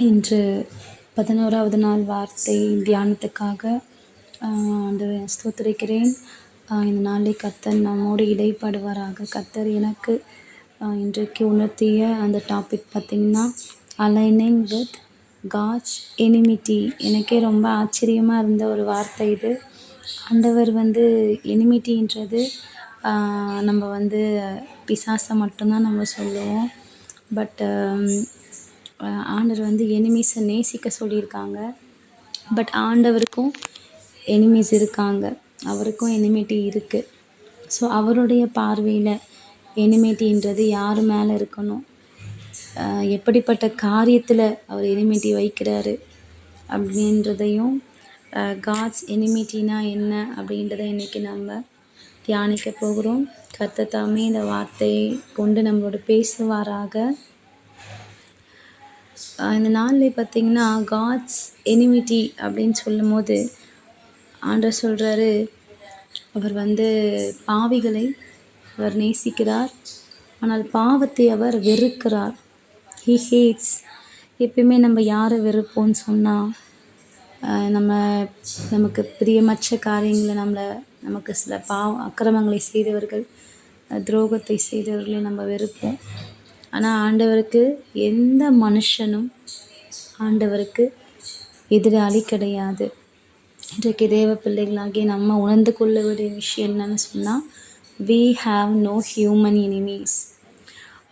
இன்று 11வது நாள் வார்த்தை தியானத்துக்காக ஆண்டவரை ஸ்தோத்திரிக்கிறேன். இந்த நாளில் கர்த்தர் நம்மோடு இடைப்படுவாராக. கர்த்தர் எனக்கு இன்றைக்கு உணர்த்திய அந்த டாபிக் பார்த்திங்கன்னா, அலைனிங் வித் காட்ஸ் எனிமிட்டி. எனக்கே ரொம்ப ஆச்சரியமாக இருந்த ஒரு வார்த்தை இது. ஆண்டவர் எனிமிட்டின்றது நம்ம பிசாசை மட்டும்தான் நம்ம சொல்லுவோம். பட் ஆண்டவர் எனிமீஸை நேசிக்க சொல்லியிருக்காங்க. பட் ஆண்டவருக்கும் எனிமீஸ் இருக்காங்க, அவருக்கும் எனிமிட்டி இருக்குது. ஸோ அவருடைய பார்வையில் எனிமிட்டின்றது யார் மேலே இருக்கணும், எப்படிப்பட்ட காரியத்தில் அவர் எனிமிட்டி வைக்கிறாரு அப்படின்றதையும், காட்ஸ் எனிமிட்டினா என்ன அப்படின்றத இன்றைக்கி நம்ம தியானிக்க போகிறோம். கர்த்தர் தாமே இந்த வார்த்தையை கொண்டு நம்மளோட பேசுவாராக. இந்த நாளில் பார்த்திங்கன்னா, காட்ஸ் எனிமிட்டி அப்படின்னு சொல்லும் போது ஆண்டவர் சொல்கிறாரு, அவர் பாவிகளை அவர் நேசிக்கிறார், ஆனால் பாவத்தை அவர் வெறுக்கிறார். He hats. எப்பயுமே நம்ம யாரை வெறுப்போம்னு சொன்னால், நமக்கு பிரியமற்ற காரியங்களை நமக்கு சில அக்கிரமங்களை செய்தவர்கள், துரோகத்தை செய்தவர்களை நம்ம வெறுப்போம். ஆனால் ஆண்டவருக்கு எந்த மனுஷனும் ஆண்டவருக்கு எதிராளி கிடையாது. இன்றைக்கு தேவ பிள்ளைகளாகிய நம்ம உணர்ந்து கொள்ள வேண்டிய விஷயம் என்னன்னு சொன்னால், we have no human enemies.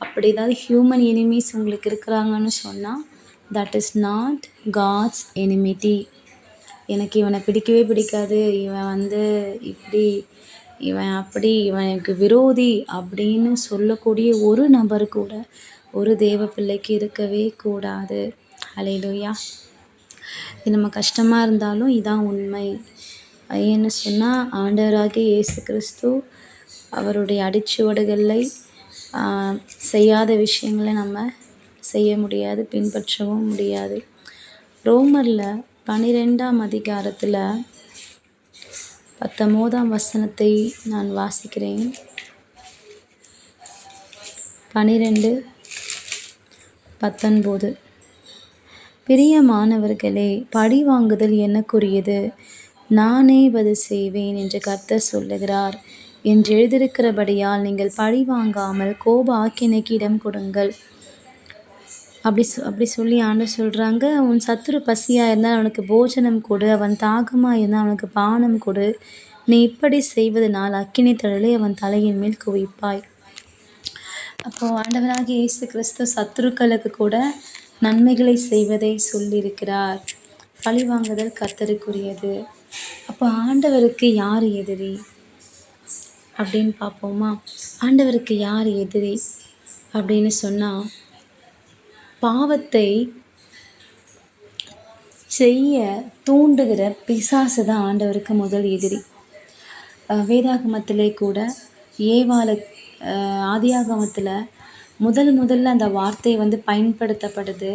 அப்படி ஏதாவது ஹியூமன் எனிமீஸ் உங்களுக்கு இருக்கிறாங்கன்னு சொன்னால், that is not God's enmity. எனக்கு இவனை பிடிக்கவே பிடிக்காது, இவன் இப்படி, இவன் அப்படி, இவன் எனக்கு விரோதி அப்படின்னு சொல்லக்கூடிய ஒரு நபர் கூட ஒரு தேவ பிள்ளைக்கு இருக்கவே கூடாது. ஹல்லேலூயா. இது நம்ம கஷ்டமாக இருந்தாலும் இதான் உண்மை. ஏன்னு சொன்னால், ஆண்டவராகிய இயேசு கிறிஸ்து அவருடைய அடிச்சுவடுகளில் செய்யாத விஷயங்களை நம்ம செய்ய முடியாது, பின்பற்றவும் முடியாது. ரோமரில் 12ஆம் அதிகாரத்தில் 19ஆம் வசனத்தை நான் வாசிக்கிறேன். 12:19. பிரியமானவர்களே, பழி வாங்குதல் எனக்குரியது, நானே பதில் செய்வேன் என்று கர்த்தர் சொல்லுகிறார் என்று எழுதியிருக்கிறபடியால் நீங்கள் பழி வாங்காமல் கோப ஆக்கினைக்கு இடம் கொடுங்கள். அப்படி சொல்லி ஆண்டவர் சொல்கிறாங்க, உன் சத்துரு பசியாக இருந்தால் அவனுக்கு போஜனம் கொடு, அவன் தாகமாக இருந்தால் அவனுக்கு பானம் கொடு. நீ இப்படி செய்வதனால் அக்கினி தழலை அவன் தலையின் மேல் குவிப்பாய். அப்போது ஆண்டவராகிய இயேசு கிறிஸ்து சத்துருக்களுக்கு கூட நன்மைகளை செய்வதை சொல்லியிருக்கிறார். பழி வாங்குதல் கர்த்தருக்குரியது. அப்போ ஆண்டவருக்கு யார் எதிரி அப்படின்னு பார்ப்போமா? ஆண்டவருக்கு யார் எதிரி அப்படின்னு சொன்னால், பாவத்தை செய்ய தூண்டுகிற பிசாசு தான் ஆண்டவருக்கு முதல் எதிரி. வேதாகமத்திலே கூட ஆதியாகமத்தில் முதல்ல அந்த வார்த்தை பயன்படுத்தப்படுது.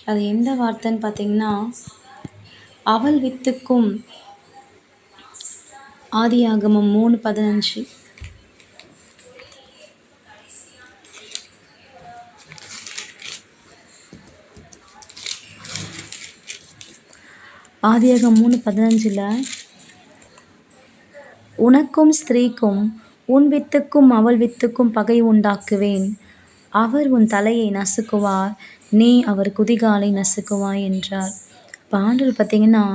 அது எந்த வார்த்தைன்னு பார்த்திங்கன்னா, அவள் வித்துக்கும். ஆதியாகமம் 3:15. ஆதியாகமம் 3:15, உனக்கும் ஸ்திரீக்கும் உன் வித்துக்கும் அவள் வித்துக்கும் பகை உண்டாக்குவேன், அவர் உன் தலையை நசுக்குவார், நீ அவர் குதிகாலை நசுக்குவாய் என்றார். இப்போ ஆண்டவர் பார்த்திங்கன்னா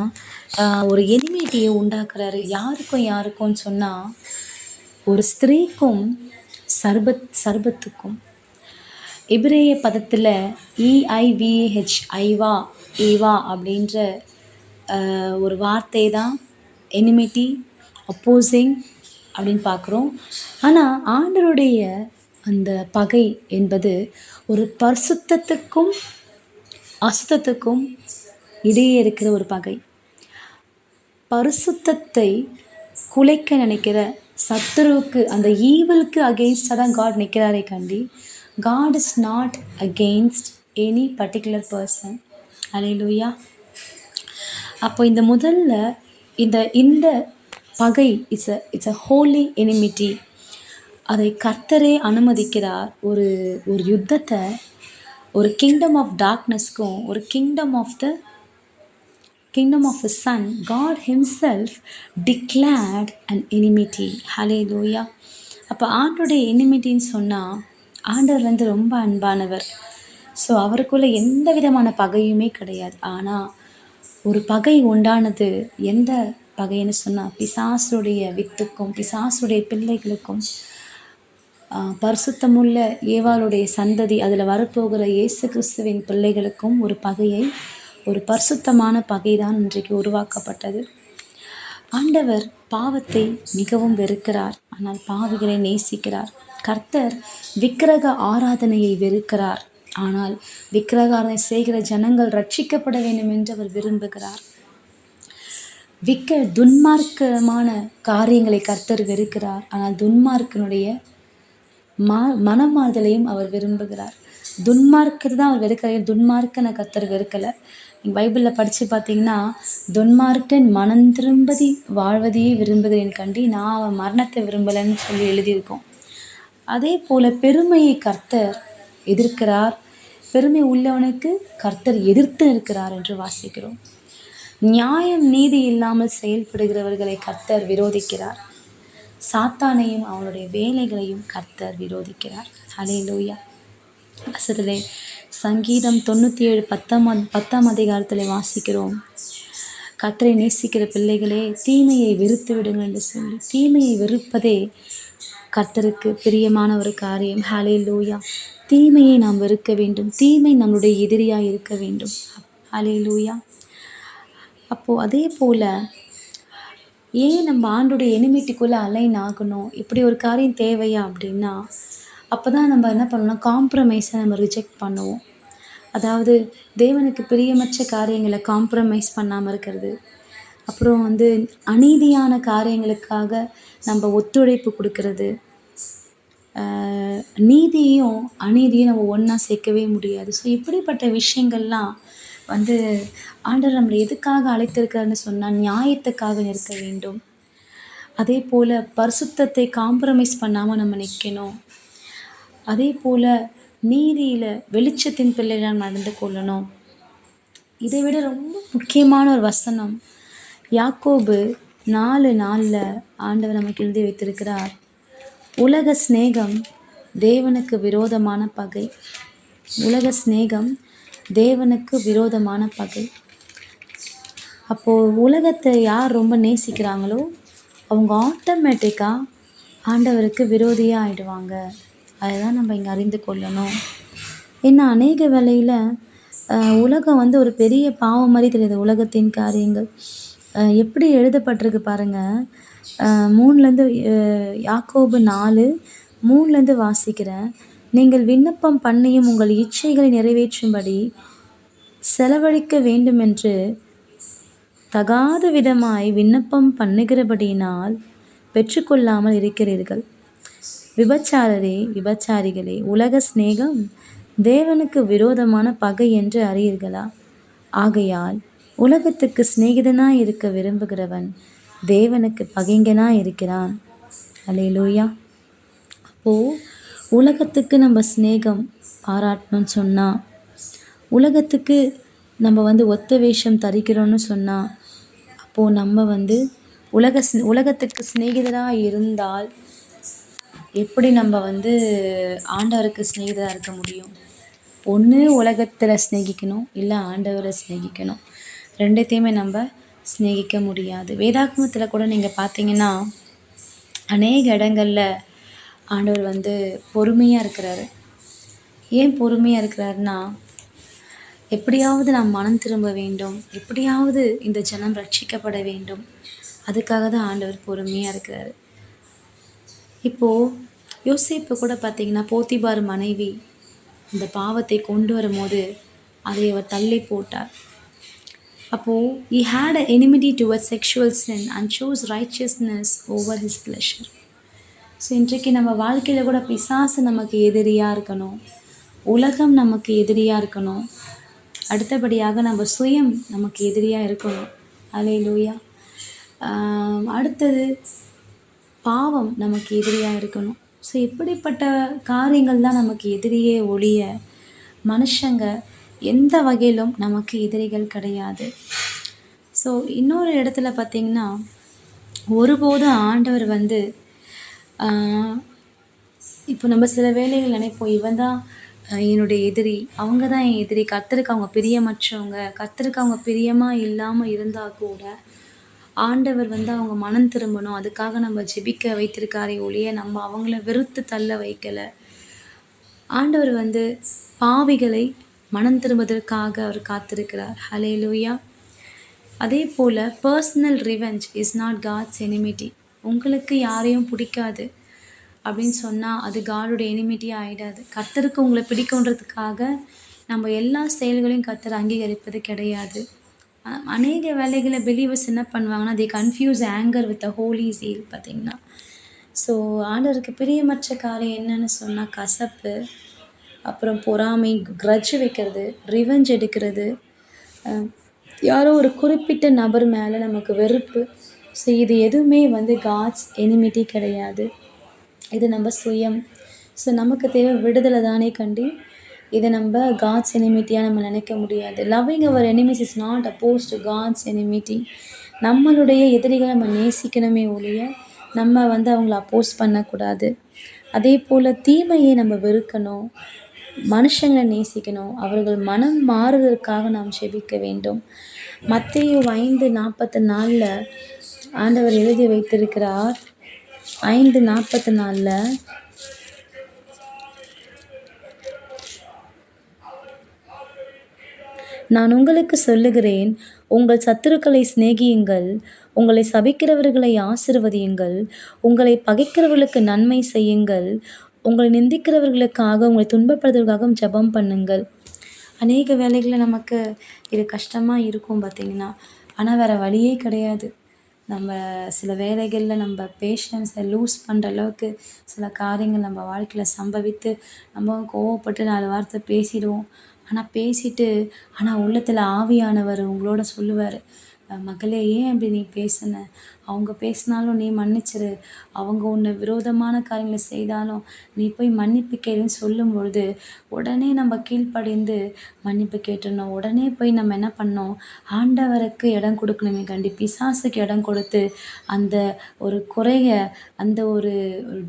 ஒரு எனிமிட்டியை உண்டாக்குறாரு. யாருக்கும் சொன்னால், ஒரு ஸ்திரீக்கும் சர்பத்துக்கும். எபிரேய பதத்தில் EIVAH ஐவா ஏவா அப்படின்ற ஒரு வார்த்தை தான் எனிமிட்டி, அப்போசிங் அப்படின்னு பார்க்குறோம். ஆனால் ஆண்டவருடைய அந்த பகை என்பது ஒரு பரிசுத்தத்துக்கும் அசுத்தத்துக்கும் இடையே இருக்கிற ஒரு பகை. பரிசுத்தத்தை குலைக்க நினைக்கிற சத்துருவுக்கு, அந்த ஈவலுக்கு அகெயின்ஸ்டாக தான் காட் நிற்கிறாரே கண்டி. God is not against any particular person. Hallelujah. அப்போ இந்த பகை இட்ஸ் அ ஹோலி எனிமிட்டி. அதை கர்த்தரே அனுமதிக்கிறார். ஒரு யுத்தத்தை ஒரு கிங்டம் ஆஃப் டார்க்னஸ்க்கும் ஒரு kingdom of his son, God himself declared an enmity. Hallelujah. அப்போ ஆண்டோடைய எனிமிட்டின்னு சொன்னால் ஆண்டவர் வந்து ரொம்ப அன்பானவர். ஸோ அவருக்குள்ள எந்த விதமான பகையுமே கிடையாது. ஆனால் ஒரு பகை உண்டானது. எந்த பகைன்னு சொன்னால் பிசாசுடைய வித்துக்கும் பிசாசுடைய பிள்ளைகளுக்கும் பரிசுத்தமுள்ள ஏவாளுடைய சந்ததி அதில் வரப்போகிற இயேசு கிறிஸ்துவின் பிள்ளைகளுக்கும் ஒரு பரிசுத்தமான பகைதான் இன்றைக்கு உருவாக்கப்பட்டது. ஆண்டவர் பாவத்தை மிகவும் வெறுக்கிறார், ஆனால் பாவிகளை நேசிக்கிறார். கர்த்தர் விக்கிரக ஆராதனையை வெறுக்கிறார், ஆனால் விக்கிரக ஆராதனை செய்கிற ஜனங்கள் ரட்சிக்கப்பட வேண்டும் என்று அவர் விரும்புகிறார். துன்மார்க்கமான காரியங்களை கர்த்தர் வெறுக்கிறார், ஆனால் துன்மார்க்கனுடைய மனமாறுதலையும் அவர் விரும்புகிறார். துன்மார்க்கத்தை தான் அவர் வெறுக்கிறார், துன்மார்க்கனை கர்த்தர் வெறுக்கலை. நீங்கள் பைபிளில் படித்து பார்த்தீங்கன்னா, துன்மார்க்கன் மனம் திரும்பதி வாழ்வதையே விரும்புகிறேன் கண்டி, நான் அவன் மரணத்தை விரும்பலைன்னு சொல்லி எழுதியிருக்கோம். அதே போல் பெருமையை கர்த்தர் எதிர்க்கிறார், பெருமை உள்ளவனுக்கு கர்த்தர் எதிர்த்து இருக்கிறார் என்று வாசிக்கிறோம். நியாயம் நீதி இல்லாமல் செயல்படுகிறவர்களை கர்த்தர் விரோதிக்கிறார். சாத்தானையும் அவனுடைய வேலைகளையும் கர்த்தர் விரோதிக்கிறார். ஹல்லேலூயா. வசனத்திலே சங்கீதம் 97 10ஆம் அதிகாரத்தில் வாசிக்கிறோம், கர்த்தரை நேசிக்கிற பிள்ளைகளே தீமையை வெறுத்து விடுங்கள் என்று சொல்லி. தீமையை வெறுப்பதே கர்த்தருக்கு பிரியமான ஒரு காரியம். ஹல்லேலூயா. தீமையை நாம் வெறுக்க வேண்டும், தீமை நம்முடைய எதிரியாக இருக்க வேண்டும். ஹல்லேலூயா. அப்போது அதே போல் ஏன் நம்ம ஆண்டோடைய எனிமிட்டிக்குள்ளே அலைன் ஆகணும், இப்படி ஒரு காரியம் தேவையா அப்படின்னா, அப்போ தான் நம்ம என்ன பண்ணணும்னா காம்ப்ரமைஸை நம்ம ரிஜெக்ட் பண்ணுவோம். அதாவது தேவனுக்கு பிரியமற்ற காரியங்களை காம்ப்ரமைஸ் பண்ணாமல் இருக்கிறது, அப்புறம் வந்து அநீதியான காரியங்களுக்காக நம்ம ஒத்துழைப்பு கொடுக்கறது, நீதியும் அநீதியும் நம்ம ஒன்றா சேர்க்கவே முடியாது. ஸோ இப்படிப்பட்ட விஷயங்கள்லாம் வந்து ஆண்டவர் நம்மளை எதுக்காக அழைத்திருக்காருன்னு சொன்னால் நியாயத்துக்காக நிற்க வேண்டும். அதே போல் பரிசுத்தத்தை காம்ப்ரமைஸ் பண்ணாமல் நம்ம நிற்கணும். அதே போல் நீதியில் வெளிச்சத்தின் பிள்ளைகள் நடந்து கொள்ளணும். இதை விட ரொம்ப முக்கியமான ஒரு வசனம் யாக்கோபு 4:4 ஆண்டவர் நமக்கு எழுதி வைத்திருக்கிறார், உலக சிநேகம் தேவனுக்கு விரோதமான பகை. உலக சிநேகம் தேவனுக்கு விரோதமான பகை. அப்போது உலகத்தை யார் ரொம்ப நேசிக்கிறாங்களோ அவங்க ஆட்டோமேட்டிக்காக ஆண்டவருக்கு விரோதியாக ஆகிடுவாங்க. அதுதான் நம்ம இங்கே அறிந்து கொள்ளணும். ஏன்னா அநேக வேளையில் உலகம் வந்து ஒரு பெரிய பாவம் மாதிரி தெரியுது. உலகத்தின் காரியங்கள் எப்படி எழுதப்பட்டிருக்கு பாருங்கள். 3 யாக்கோபு 4:3 வாசிக்கிறேன். நீங்கள் விண்ணப்பம் பண்ணியும் உங்கள் இச்சைகளை நிறைவேற்றும்படி செலவழிக்க வேண்டுமென்று தகாத விதமாய் விண்ணப்பம் பண்ணுகிறபடியினால் பெற்றுக்கொள்ளாமல் இருக்கிறீர்கள். விபச்சாரிகளே, உலக சிநேகம் தேவனுக்கு விரோதமான பகை என்று அறியீர்களா? ஆகையால் உலகத்துக்கு சிநேகிதனாய் இருக்க விரும்புகிறவன் தேவனுக்கு பகைஞனாய் இருக்கிறான். அல்லேலூயா. அப்போது உலகத்துக்கு நம்ம சிநேகம் பாராட்டணும்னு சொன்னால், உலகத்துக்கு நம்ம வந்து ஒத்த வேஷம் தரிக்கிறோன்னு சொன்னால், அப்போது நம்ம வந்து உலகத்துக்கு சிநேகிதராக இருந்தால் எப்படி நம்ம வந்து ஆண்டவருக்கு சிநேகிதராக இருக்க முடியும்? ஒன்று உலகத்தில் சிநேகிக்கணும், இல்லை ஆண்டவரை சிநேகிக்கணும். ரெண்டுத்தையுமே நம்ம சிநேகிக்க முடியாது. வேதாகமத்தில் கூட நீங்கள் பார்த்தீங்கன்னா அநேக இடங்களில் ஆண்டவர் வந்து பொறுமையாக இருக்கிறாரு. ஏன் பொறுமையாக இருக்கிறாருன்னா, எப்படியாவது நாம் மனம் திரும்ப வேண்டும், எப்படியாவது இந்த ஜனம் ரட்சிக்கப்பட வேண்டும், அதுக்காக தான் ஆண்டவர் பொறுமையாக இருக்கிறாரு. இப்போது யோசேப்பு கூட பார்த்திங்கன்னா, போத்திபார் மனைவி இந்த பாவத்தை கொண்டு வரும்போது அதை அவர் தள்ளி போட்டார். அப்போது he had an enmity towards sexual sin and chose righteousness over his pleasure. So இன்றைக்கு நம்ம வாழ்க்கையில் கூட பிசாசு நமக்கு எதிரியாக இருக்கணும், உலகம் நமக்கு எதிரியாக இருக்கணும், அடுத்தபடியாக நம்ம சுயம் நமக்கு எதிரியாக இருக்கணும். அல்லேலூயா. அடுத்தது பாவம் நமக்கு எதிரியாக இருக்கணும். ஸோ இப்படிப்பட்ட காரியங்கள் தான் நமக்கு எதிரியே ஒழிய மனுஷங்க எந்த வகையிலும் நமக்கு எதிரிகள் கிடையாது. ஸோ இன்னொரு இடத்துல பார்த்திங்கன்னா, ஒருபோதும் ஆண்டவர் வந்து இப்போ நம்ம சில வேளைகள் நினைப்போம், இவன் தான் என்னுடைய எதிரி, அவங்க தான் என் எதிரி, கர்த்தருக்கு அவங்க பிரியமற்றவங்க, கர்த்தருக்கு அவங்க பிரியமாக இல்லாமல் இருந்தால் கூட ஆண்டவர் வந்து அவங்க மனம் திரும்பணும், அதுக்காக நம்ம ஜெபிக்க வைத்திருக்காரே ஒழிய நம்ம அவங்கள வெறுத்து தள்ள வைக்கலை. ஆண்டவர் வந்து பாவிகளை மனம் திரும்புவதற்காக அவர் காத்திருக்கிறார். ஹல்லேலூயா. அதே போல் personal revenge is not God's enmity. உங்களுக்கு யாரையும் பிடிக்காது அப்படின்னு சொன்னால் அது காடோட எனிமிட்டியாக ஆகிடாது. கர்த்தருக்கு உங்களை பிடிக்குன்றதுக்காக நம்ம எல்லா செயல்களையும் கர்த்தர் அங்கீகரிப்பது கிடையாது. அநேக வேலைகளை பிலீவர்ஸ் என்ன பண்ணுவாங்கன்னா, they confuse anger with the holy zeal பார்த்திங்கன்னா. ஸோ ஆண்டவருக்கு பிரியமற்ற காரியம் என்னன்னு சொன்னால் கசப்பு, அப்புறம் பொறாமை, கிரட்ஜ் வைக்கிறது, ரிவெஞ்ச் எடுக்கிறது, யாரோ ஒரு குறிப்பிட்ட நபர் மேலே நமக்கு வெறுப்பு. ஸோ இது எதுவுமே வந்து காட்ஸ் எனிமிட்டி கிடையாது. இது நம்ம சுயம். ஸோ நமக்கு தேவை விடுதலை தானே கண்டி. இதை நம்ம காட்ஸ் எனிமிட்டியாக நம்ம நினைக்க முடியாது. Loving our enemies is not opposed to God's enmity. நம்மளுடைய எதிரிகளை நம்ம நேசிக்கணுமே ஒழிய நம்ம வந்து அவங்கள அப்போஸ் பண்ணக்கூடாது. அதே போல் தீமையை நம்ம வெறுக்கணும், மனுஷங்களை நேசிக்கணும், அவர்கள் மனம் மாறுவதற்காக நாம் ஜெபிக்க வேண்டும். மத்தேயு 5:44 ஆண்டவர் எழுதி வைத்திருக்கிறார். 5:44 நான் உங்களுக்கு சொல்லுகிறேன், உங்கள் சத்துருக்களை சிநேகியுங்கள், உங்களை சபிக்கிறவர்களை ஆசீர்வதியுங்கள், உங்களை பகைக்கிறவர்களுக்கு நன்மை செய்யுங்கள், உங்களை நிந்திக்கிறவர்களுக்காக உங்களை துன்பப்படுத்துவதற்காகவும் ஜெபம் பண்ணுங்கள். அநேக வேலைகளில் நமக்கு இது கஷ்டமாக இருக்கும் பார்த்திங்கன்னா, ஆனால் வேறு வழியே கிடையாது. நம்ம சில வேலைகளில் நம்ம பேஷன்ஸை லூஸ் பண்ணுற அளவுக்கு சில காரியங்கள் நம்ம வாழ்க்கையில் சம்பவித்து நம்ம கோவப்பட்டு 4 வார்த்தை பேசிடுவோம். ஆனால் உள்ளத்தில் ஆவியானவர் உங்களோட சொல்லுவார், மகளே ஏன் அப்படி நீ பேசுன, அவங்க பேசினாலும் நீ மன்னிச்சிரு, அவங்க உன்னை விரோதமான காரியங்களை செய்தாலும் நீ போய் மன்னிப்பு கேளுன்னு சொல்லும் பொழுது உடனே நம்ம கீழ்ப்படிந்து மன்னிப்பு கேட்டுடணும். உடனே போய் நம்ம என்ன பண்ணோம், ஆண்டவருக்கு இடம் கொடுக்கணுமே கண்டி. பிசாசுக்கு இடம் கொடுத்து அந்த ஒரு குறைய, அந்த ஒரு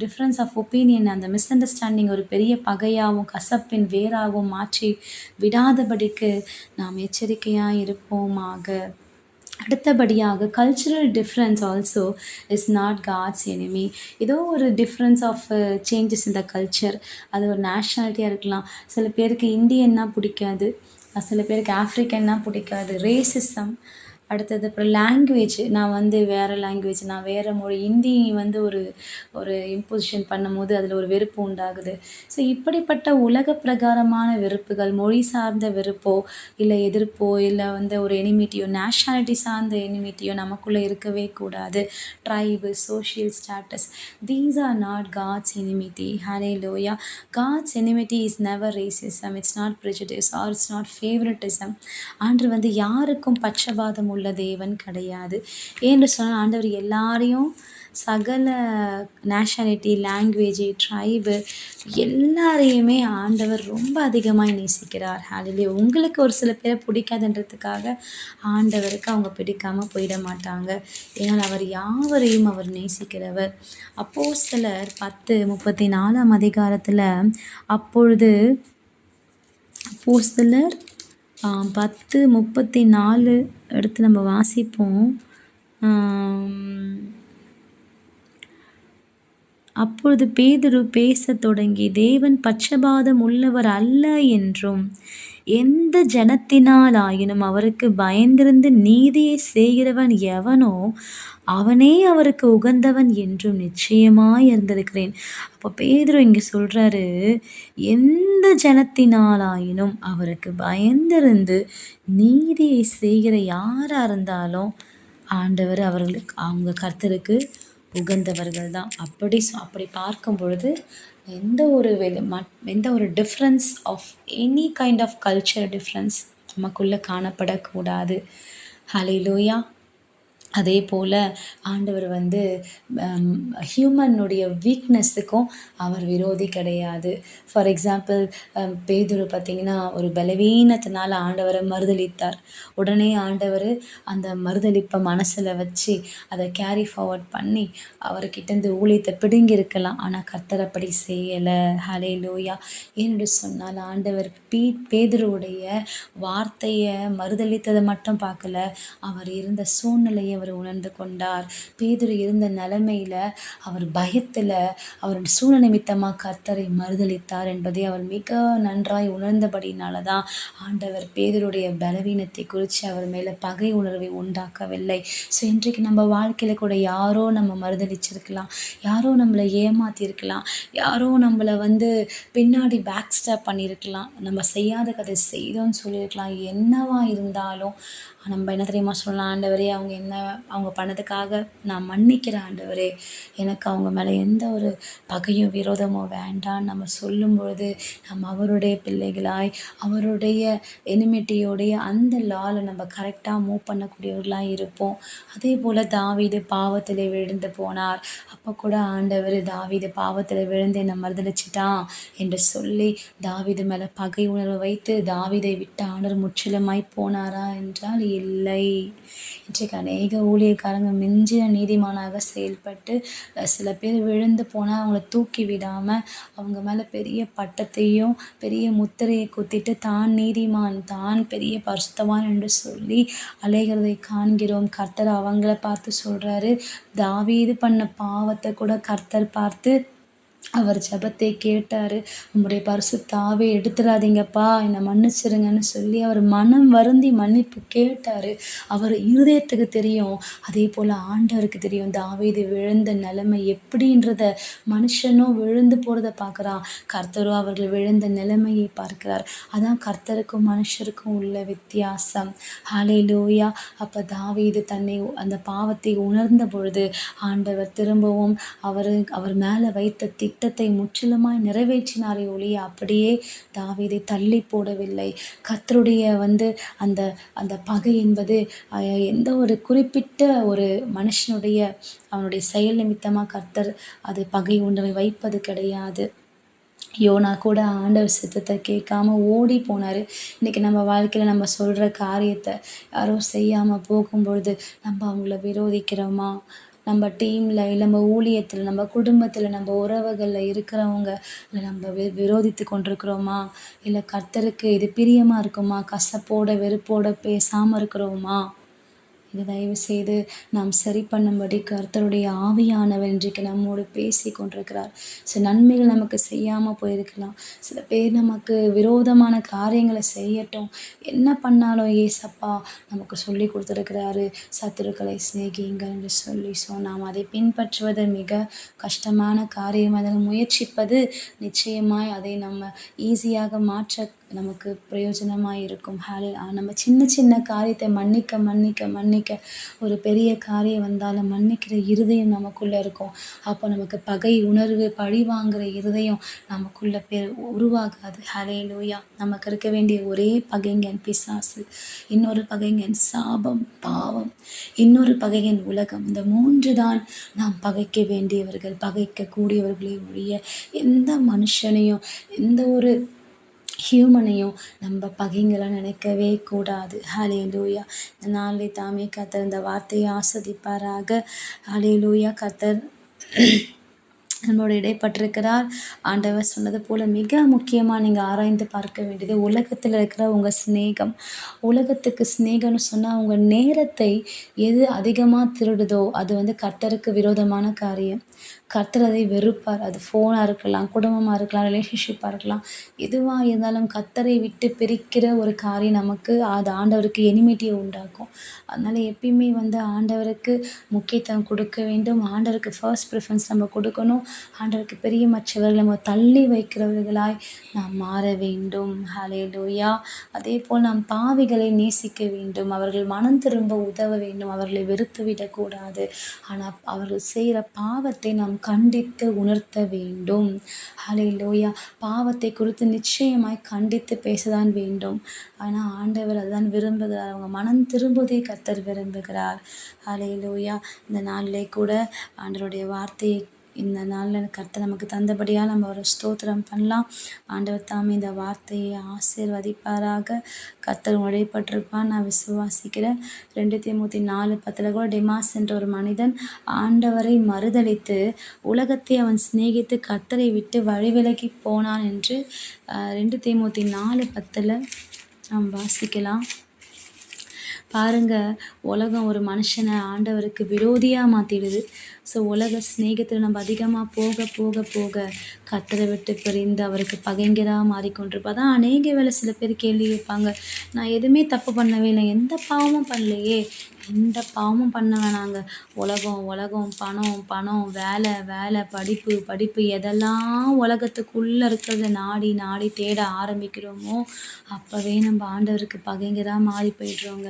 டிஃப்ரென்ஸ் ஆஃப் ஒப்பீனியன், அந்த மிஸ் அண்டர்ஸ்டாண்டிங் ஒரு பெரிய பகையாகவும் கசப்பின் வேறாகவும் மாற்றி விடாதபடிக்கு நாம் எச்சரிக்கையாக இருப்போமாக. அடுத்தபடியாக cultural difference also is not God's enemy. ஏதோ ஒரு டிஃப்ரென்ஸ் ஆஃப் சேஞ்சஸ் இந்த கல்ச்சர், அது ஒரு நேஷ்னாலிட்டியாக இருக்கலாம். சில பேருக்கு இந்தியன்னா பிடிக்காது, சில பேருக்கு ஆஃப்ரிக்கன்னா பிடிக்காது, ரேசிசம். அடுத்தது அப்புறம் லாங்குவேஜ், நான் வந்து வேறு லாங்குவேஜ், நான் வேறு மொழி, ஹிந்தி வந்து ஒரு இம்போசிஷன் பண்ணும்போது அதில் ஒரு வெறுப்பு உண்டாகுது. ஸோ இப்படிப்பட்ட உலக பிரகாரமான வெறுப்புகள், மொழி சார்ந்த வெறுப்போ இல்லை எதிர்ப்போ இல்லை வந்து ஒரு எனிமிட்டியோ, நேஷ்னாலிட்டி சார்ந்த எனிமிட்டியோ நமக்குள்ளே இருக்கவே கூடாது. Tribe, social status, these are not God's enmity. Hallelujah. God's enmity is never racism, it's not prejudice or it's not favouritism. And வந்து யாருக்கும் பட்சபாதம் உள்ள தேவன் கிடையாது. ஏன்னு சொன்னால் ஆண்டவர் எல்லாரையும், சகல நேஷனாலிட்டி, லாங்குவேஜ், ட்ரைபு எல்லாரையுமே ஆண்டவர் ரொம்ப அதிகமாக நேசிக்கிறார். ஹல்லேலூயா. உங்களுக்கு ஒரு சில பேரை பிடிக்காதுன்றதுக்காக ஆண்டவருக்கு அவங்க பிடிக்காமல் போயிட மாட்டாங்க. ஏன்னால் அவர் யாவரையும் அவர் நேசிக்கிறவர். அப்போஸ்தலர் 10:34 அதிகாரத்தில் அப்பொழுது அப்போஸ்தலர் 10:34 எடுத்து நம்ம வாசிப்போம். அப்பொழுது பேதுரு பேசத் தொடங்கி, தேவன் பட்சபாதம் உள்ளவர் அல்ல என்றும் எந்த ஜனத்தினாலாயினும் அவருக்கு பயந்திருந்து நீதியை செய்கிறவன் எவனோ அவனே அவருக்கு உகந்தவன் என்றும் நிச்சயமாய் அறிந்திருக்கிறேன். அப்போ பேதுரு இங்கே சொல்கிறாரு, எந்த ஜனத்தினாலாயினும் அவருக்கு பயந்திருந்து நீதியை செய்கிற யாராக இருந்தாலும் ஆண்டவர் அவர்களுக்கு, அவங்க கர்த்தருக்கு உகந்தவர்கள் தான். அப்படி பார்க்கும் பொழுது எந்த ஒரு difference of any kind of culture difference நமக்குள்ளே காணப்படக்கூடாது. ஹல்லேலூயா. அதே போல் ஆண்டவர் வந்து ஹியூமனுடைய வீக்னஸுக்கும் அவர் விரோதி கிடையாது. ஃபார் எக்ஸாம்பிள் பேதுரு பார்த்தீங்கன்னா ஒரு பலவீனத்தினால ஆண்டவரை மறுதலித்தார். உடனே ஆண்டவர் அந்த மறுதலிப்பை மனசில் வச்சு அதை கேரி ஃபார்வர்ட் பண்ணி அவர்கிட்டேருந்து ஊழியத்தை பிடுங்கியிருக்கலாம். ஆனால் கர்த்தர் அப்படி செய்யலை. ஹல்லேலூயா. ஏனென்று சொன்னால் ஆண்டவர் பேதுருவுடைய வார்த்தையை மறுதலித்ததை மட்டும் பார்க்கல, அவர் இருந்த சூழ்நிலையை அவர் உணர்ந்து கொண்டார். பேதுரு இருந்த நிலைமையில அவர் பயத்தில் அவர் சூழ்நிலை நிமித்தமாக கர்த்தரை மறுதலித்தார் என்பதை அவர் மிக நன்றாய் உணர்ந்தபடினால தான் ஆண்டவர் பேதுருடைய பலவீனத்தை குறித்து அவர் மேலே பகை உணர்வை உண்டாக்கவில்லை. ஸோ இன்றைக்கு நம்ம வாழ்க்கையில் கூட யாரோ நம்ம மறுதலிச்சிருக்கலாம், யாரோ நம்மளை ஏமாத்தியிருக்கலாம், யாரோ நம்மளை வந்து பின்னாடி பேக் ஸ்டாப் பண்ணியிருக்கலாம், நம்ம செய்யாத கதை செய்தோன்னு சொல்லியிருக்கலாம். என்னவா இருந்தாலும் நம்ம என்ன தெரியுமா சொல்லலாம், ஆண்டவரே அவங்க பண்ணதுக்காக நான் மன்னிக்கிறேன் ஆண்டவரே, எனக்கு அவங்க மேலே எந்த ஒரு பகையும் விரோதமோ வேண்டான்னு நம்ம சொல்லும் பொழுது நம்ம அவருடைய பிள்ளைகளாய் அவருடைய எனிமிட்டியோடைய அந்த லாவில் நம்ம கரெக்டாக மூவ் பண்ணக்கூடியவர்களாக இருப்போம். அதே போல் தாவீது பாவத்தில் விழுந்து போனார். அப்போ கூட ஆண்டவர் தாவீது பாவத்தில் விழுந்து என்னை மறுதலிச்சிட்டான் என்று சொல்லி தாவீது மேலே பகை உணர்வை வைத்து தாவீதை விட்டு ஆண்டவர் முற்றிலுமாய் போனாரா என்றால் இல்லை. இன்றைக்கு அநேக ஊழியக்காரங்க மிஞ்சின நீதிமானாக செயல்பட்டு சில பேர் விழுந்து போனால் அவங்கள தூக்கி விடாமல் அவங்க மேலே பெரிய பட்டத்தையும் பெரிய முத்திரையை குத்திட்டு தான் நீதிமான், தான் பெரிய பரிசுத்தவான் என்று சொல்லி அலைகிறதை காண்கிறோம். கர்த்தர் அவங்கள பார்த்து சொல்கிறாரு, தாவீது பண்ண பாவத்தை கூட கர்த்தர் பார்த்து அவர் ஜெபத்தை கேட்டார். உம்முடைய பரிசுத்த ஆவியை எடுத்துடாதீங்கப்பா, என்னை மன்னிச்சிருங்கன்னு சொல்லி அவர் மனம் வருந்தி மன்னிப்பு கேட்டார். அவர் இருதயத்துக்கு தெரியும். அதே போல் ஆண்டவருக்கு தெரியும் தாவீது விழுந்த நிலைமை எப்படின்றத. மனுஷனும் விழுந்து போகிறத பார்க்குறான், கர்த்தரும் அவர்கள் விழுந்த நிலைமையை பார்க்கிறார். அதான் கர்த்தருக்கும் மனுஷருக்கும் உள்ள வித்தியாசம். ஹல்லேலூயா. அப்போ தாவீது தன்னை அந்த பாவத்தை உணர்ந்த பொழுது ஆண்டவர் திரும்பவும் அவர் மேலே வைத்த திட்டத்தை முற்றிலுமாய் நிறைவேற்றினாரே ஒழிய அப்படியே தாவீதை தள்ளி போடவில்லை. கர்த்தருடைய அந்த அந்த பகை என்பது எந்த ஒரு குறிப்பிட்ட ஒரு மனுஷனுடைய அவனுடைய செயல் நிமித்தமாக கர்த்தர் அது பகை உணர்வை வைப்பது கிடையாது. யோனா கூட ஆண்டவர் சித்தத்தை கேட்காம ஓடி போனார். இன்றைக்கி நம்ம வாழ்க்கையில் நம்ம சொல்கிற காரியத்தை யாரோ செய்யாமல் போகும்பொழுது நம்ம அவங்கள விரோதிக்கிறோமா? நம்ம டீமில் இல்லை நம்ம ஊழியத்தில் நம்ம குடும்பத்தில் நம்ம உறவுகளில் இருக்கிறவங்க இல்லை நம்ம விரோதித்து கொண்டிருக்கிறோமா? இல்லை கர்த்தருக்கு இது பிரியமாக இருக்குமா? கசப்போட வெறுப்போட பேசாமல் இருக்கிறோமா? இதை தயவு செய்து நாம் சரி பண்ணும்படி கர்த்தருடைய ஆவியானவர் இன்றைக்கு நம்மோடு பேசி கொண்டிருக்கிறார். சில நன்மைகள் நமக்கு செய்யாமல் போயிருக்கலாம், சில பேர் நமக்கு விரோதமான காரியங்களை செய்யட்டும், என்ன பண்ணாலும் ஏசப்பா நமக்கு சொல்லி கொடுத்துருக்கிறாரு, சத்துருக்களை சிநேகியுங்கள் என்று சொல்லி. ஸோ நாம் அதை பின்பற்றுவது மிக கஷ்டமான காரியம். அதில் முயற்சிப்பது நிச்சயமாய் அதை நம்ம ஈஸியாக மாற்ற நமக்கு பிரயோஜனமாக இருக்கும். நம்ம சின்ன சின்ன காரியத்தை மன்னிக்க மன்னிக்க மன்னிக்க ஒரு பெரிய காரியம் வந்தாலும் மன்னிக்கிற இருதயம் நமக்குள்ளே இருக்கும். அப்போ நமக்கு பகை உணர்வு பழி வாங்குகிற இருதயம் நமக்குள்ளே உருவாகாது. ஹல்லேலூயா. நமக்கு இருக்க வேண்டிய ஒரே பகைஞன் பிசாசு, இன்னொரு பகைஞன் சாபம் பாவம், இன்னொரு பகைஞன் உலகம். இந்த 3 தான் நாம் பகைக்க வேண்டியவர்கள், பகைக்க கூடியவர்களே ஒழிய எந்த மனுஷனையும் எந்த ஒரு ஹியூமனையும் நம்ம பகைங்களை நினைக்கவே கூடாது. ஹல்லேலூயா. இந்த நாளில் தாமே கர்த்தர் இந்த வார்த்தையை ஆசீர்வதிப்பாராக. ஹல்லேலூயா. கர்த்தர் நம்மளோட இடைப்பட்டிருக்கிறார். ஆண்டவர் சொன்னது போல் மிக முக்கியமாக நீங்கள் ஆராய்ந்து பார்க்க வேண்டியது உலகத்தில் இருக்கிற உங்கள் சிநேகம். உலகத்துக்கு சிநேகம்னு சொன்னால் உங்கள் நேரத்தை எது அதிகமாக திருடுதோ அது கர்த்தருக்கு விரோதமான காரியம். கர்த்தர் அதை வெறுப்பார். அது ஃபோனாக இருக்கலாம், குடும்பமாக இருக்கலாம், ரிலேஷன்ஷிப்பாக இருக்கலாம், எதுவாக இருந்தாலும் கர்த்தரை விட்டு பிரிக்கிற ஒரு காரியம் நமக்கு அது ஆண்டவருக்கு எனிமிட்டியை உண்டாக்கும். அதனால் எப்பயுமே ஆண்டவருக்கு முக்கியத்துவம் கொடுக்க வேண்டும். ஆண்டவருக்கு ஃபர்ஸ்ட் ப்ரிஃபரன்ஸ் நம்ம கொடுக்கணும். ஆண்டவருக்கு பிரியமற்றவர்களை நம்ம தள்ளி வைக்கிறவர்களாய் நாம் மாற வேண்டும். ஹல்லேலூயா. அதே போல் நாம் பாவிகளை நேசிக்க வேண்டும். அவர்கள் மனம் திரும்ப உதவ வேண்டும். அவர்களை வெறுத்து விடக்கூடாது. ஆனால் அவர்கள் செய்கிற பாவத்தை நாம் கண்டித்து உணர்த்த வேண்டும். ஹல்லேலூயா. பாவத்தை குறித்து நிச்சயமாய் கண்டித்து பேசதான் வேண்டும். ஆனால் ஆண்டவர் அதுதான் விரும்புகிறார். அவங்க மனம் திரும்புவதை கர்த்தர் விரும்புகிறார். ஹல்லேலூயா. இந்த நாளிலே கூட ஆண்டவருடைய வார்த்தையை இந்த நாளில் கர்த்தர் நமக்கு தந்தபடியால் நம்ம ஒரு ஸ்தோத்திரம் பண்ணலாம். ஆண்டவர் தாமே இந்த வார்த்தையை ஆசீர்வதிப்பாராக. கர்த்தர் உழைப்பட்டிருப்பான் நான் விசுவாசிக்கிறேன். 2 தீமோத்தேயு 4:10 கூட டெமாஸ் என்ற ஒரு மனிதன் ஆண்டவரை மறுதலித்து உலகத்தை அவன் சிநேகித்து கர்த்தரை விட்டு வழிவிலகி போனான் என்று 2 தீமோத்தேயு 4:10 நாம் வாசிக்கலாம். பாருங்க, உலகம் ஒரு மனுஷனை ஆண்டவருக்கு விரோதியாக மாற்றிடுது. ஸோ உலக சிநேகத்தில் நம்ம அதிகமாக போக போக போக கர்த்தரை விட்டு பிரிந்து அவருக்கு பகைஞராக மாறிக்கொண்டிருப்போம். அதான் அநேக வேளை சில பேர் கேள்வி கேட்பாங்க, நான் எதுவுமே தப்பு பண்ணவே இல்லை, எந்த பாவமும் பண்ணலையே, எந்த பாவமும் பண்ண வேணாங்க. உலகம் உலகம், பணம் பணம், வேலை வேலை, படிப்பு படிப்பு, எதெல்லாம் உலகத்துக்குள்ளே இருக்கிறத நாடி நாடி தேட ஆரம்பிக்கிறோமோ அப்போவே நம்ம ஆண்டவருக்கு பகைஞராக மாறி போயிடுறோங்க.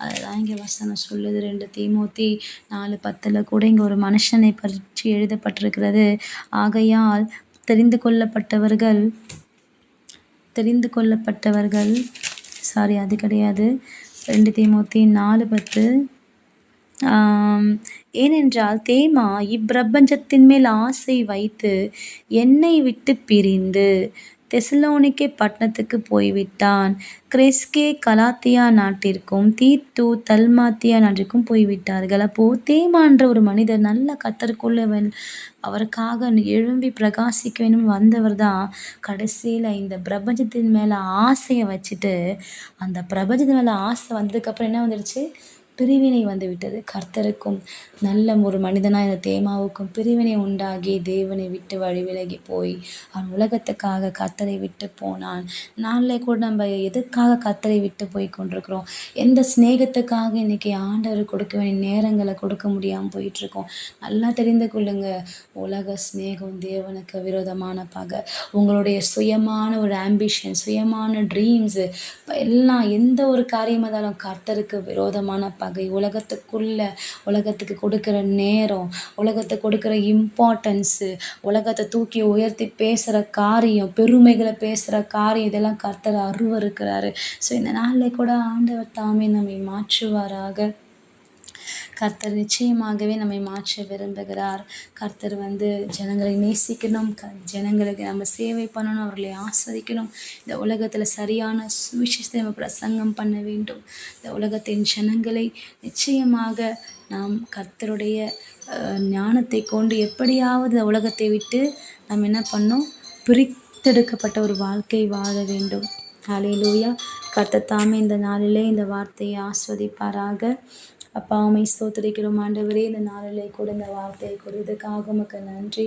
அதுதான் இங்கே வசனம் சொல்லுது. 2 தீமோத்தேயு 4:10 கூட இங்கே ஒரு மனுஷனை பற்றி எழுதப்பட்டிருக்கிறது. ஆகையால் தெரிந்து கொள்ளப்பட்டவர்கள் அது கிடையாது. 2 தீமோத்தேயு 4:10 ஏனென்றால் தேமா இப்பிரபஞ்சத்தின் மேல் ஆசை வைத்து என்னை விட்டு பிரிந்து தெசலோனிக்கே பட்டணத்துக்கு போய்விட்டான். கிரெஸ்கே கலாத்தியா நாட்டிற்கும் தீத்து தல்மாத்தியா நாட்டிற்கும் போய்விட்டார்கள். அப்போது தேமான்ற ஒரு மனிதர் நல்ல கர்த்தருக்குள்ள அவருக்காக எழும்பி பிரகாசிக்க வேண்டும் வந்தவர் தான் கடைசியில் இந்த பிரபஞ்சத்தின் மேலே ஆசையை வச்சுட்டு, அந்த பிரபஞ்சத்தின் மேலே ஆசை வந்ததுக்கப்புறம் என்ன வந்துடுச்சு? பிரிவினை வந்து விட்டது. கர்த்தருக்கும் நல்ல ஒரு மனிதனாக இந்த தேமாவுக்கும் பிரிவினை உண்டாகி தேவனை விட்டு வழி விலகி போய் அவன் உலகத்துக்காக கர்த்தரை விட்டு போனான். நாளில் கூட நம்ம எதுக்காக கர்த்தரை விட்டு போய் கொண்டிருக்கிறோம்? எந்த சிநேகத்துக்காக இன்றைக்கி ஆண்டவர் கொடுக்க வேண்டிய நேரங்களை கொடுக்க முடியாமல் போயிட்டுருக்கோம்? நல்லா தெரிந்து கொள்ளுங்க, உலக சிநேகம் தேவனுக்கு விரோதமான பகை. உங்களுடைய சுயமான ஒரு ஆம்பிஷன், சுயமான ட்ரீம்ஸு எல்லாம் எந்த ஒரு காரியமாக இருந்தாலும் கர்த்தருக்கு விரோதமான பகை. உலகத்துக்கு கொடுக்குற நேரம், உலகத்துக்கு கொடுக்குற இம்பார்ட்டன்ஸு, உலகத்தை தூக்கி உயர்த்தி பேசுகிற காரியம், பெருமைகளை பேசுகிற காரியம், இதெல்லாம் கர்த்தர் அருவருக்கிறாரு. ஸோ இந்த நாளில் கூட ஆண்டவர் தாமே நம்மை மாற்றுவாராக. கர்த்தர் நிச்சயமாகவே நம்மை மாற்ற விரும்புகிறார். கர்த்தர் ஜனங்களை நேசிக்கணும், ஜனங்களுக்கு நம்ம சேவை பண்ணணும், அவர்களை ஆஸ்வதிக்கணும். இந்த உலகத்தில் சரியான சுவிசேஷத்தை நம்ம பிரசங்கம் பண்ண வேண்டும். இந்த உலகத்தின் ஜனங்களை நிச்சயமாக நாம் கர்த்தருடைய ஞானத்தை கொண்டு எப்படியாவது இந்த உலகத்தை விட்டு நாம் என்ன பண்ணோம்? பிரித்தெடுக்கப்பட்ட ஒரு வாழ்க்கை வாழ வேண்டும். ஹல்லேலூயா. கர்த்தர் தாமே இந்த நாளிலே இந்த வார்த்தையை ஆஸ்வதிப்பாராக. அப்பா உம்மை ஸ்தோத்திரிக்கிறோம் ஆண்டவரே. இந்த நாளிலே கூட இந்த வார்த்தையை கொடுத்ததுக்காக உமக்கு நன்றி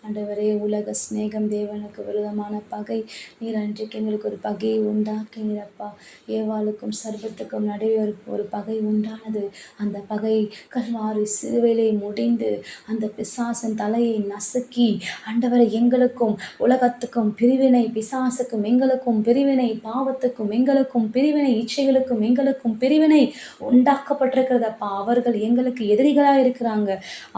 ஆண்டவரே. உலக சிநேகம் தேவனுக்கு விரோதமான பகை. நீர் அன்றைக்கு எங்களுக்கு ஒரு பகையை உண்டாக்கினீரப்பா. ஏவாளுக்கும் சர்ப்பத்துக்கும் நடுவே ஒரு பகை உண்டானது. அந்த பகை கல்வாரி சிலுவையிலே முடிந்து அந்த பிசாசன் தலையை நசுக்கி ஆண்டவரை எங்களுக்கும் உலகத்துக்கும் பிரிவினை, பிசாசுக்கும் எங்களுக்கும் பிரிவினை, பாவத்துக்கும் எங்களுக்கும் பிரிவினை, இச்சைகளுக்கும் எங்களுக்கும் பிரிவினை உண்டாக்கப்பட்டிருக்கிறதப்பா. அவர்கள் எங்களுக்கு எதிரிகளாக இருக்கிறாங்க.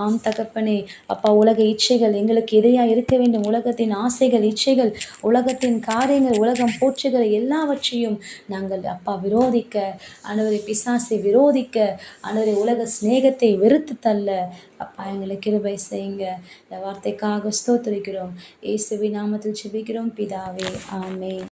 ஆம் தகப்பனே. அப்பா, உலக இச்சைகள் எங்களுக்கு எதிரியாக இருக்க வேண்டும். உலகத்தின் ஆசைகள், இச்சைகள், உலகத்தின் காரியங்கள், உலகம் போற்றுகிற எல்லாவற்றையும் நாங்கள் அப்பா விரோதிக்க, ஆண்டவரை பிசாசை விரோதிக்க, ஆண்டவரை உலக சிநேகத்தை வெறுத்து தள்ள அப்பா எங்களுக்கு கிருபை செய்யுங்க. இந்த வார்த்தைக்காக ஸ்தோத்திரிக்கிறோம். இயேசுவின் நாமத்தில் ஜெபிக்கிறோம் பிதாவே, ஆமென்.